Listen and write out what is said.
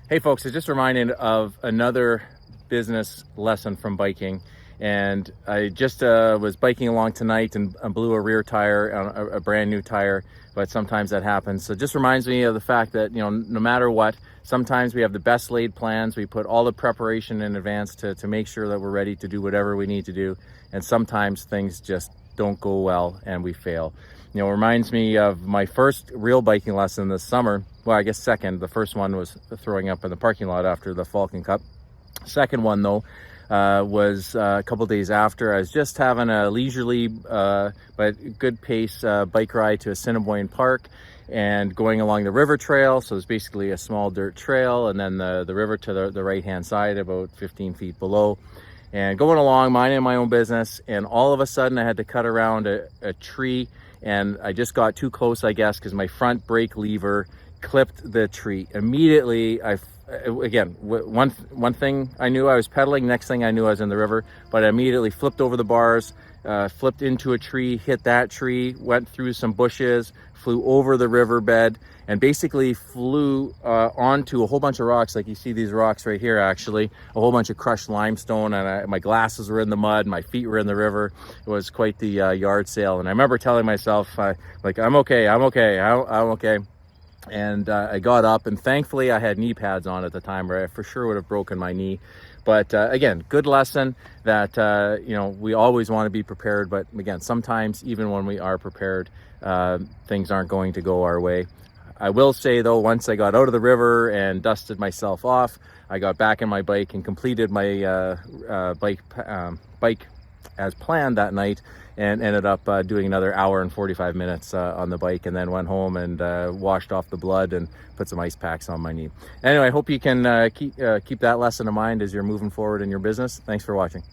Hey folks, I just reminded of another business lesson from biking, and I just was biking along tonight and blew a rear tire, a brand new tire, but sometimes that happens. So it just reminds me of the fact that, no matter what, sometimes we have the best laid plans. We put all the preparation in advance to make sure that we're ready to do whatever we need to do, and sometimes things just don't go well and we fail. It reminds me of my first real biking lesson this summer. Well, I guess second. The first one was throwing up in the parking lot after the Falcon Cup. Second one, though, was a couple days after. I was just having a leisurely but good pace bike ride to Assiniboine Park and going along the river trail. So it's basically a small dirt trail, and then the river to the right-hand side, about 15 feet below. And going along, minding my own business, and all of a sudden I had to cut around a tree, and I just got too close, I guess, because my front brake lever clipped the tree. Immediately, one thing I knew, I was pedaling, next thing I knew I was in the river, but I immediately flipped over the bars, flipped into a tree, hit that tree, went through some bushes, flew over the riverbed, and basically flew onto a whole bunch of rocks. Like you see these rocks right here, actually, a whole bunch of crushed limestone, and my glasses were in the mud, my feet were in the river. It was quite the yard sale. And I remember telling myself, I'm okay. And I got up, and thankfully I had knee pads on at the time, or I for sure would have broken my knee. But again, good lesson that we always want to be prepared, but again, sometimes even when we are prepared, things aren't going to go our way. I will say though, once I got out of the river and dusted myself off, I got back in my bike and completed my bike as planned that night, and ended up doing another hour and 45 minutes on the bike, and then went home and washed off the blood and put some ice packs on my knee. Anyway, I hope you can keep that lesson in mind as you're moving forward in your business. Thanks for watching.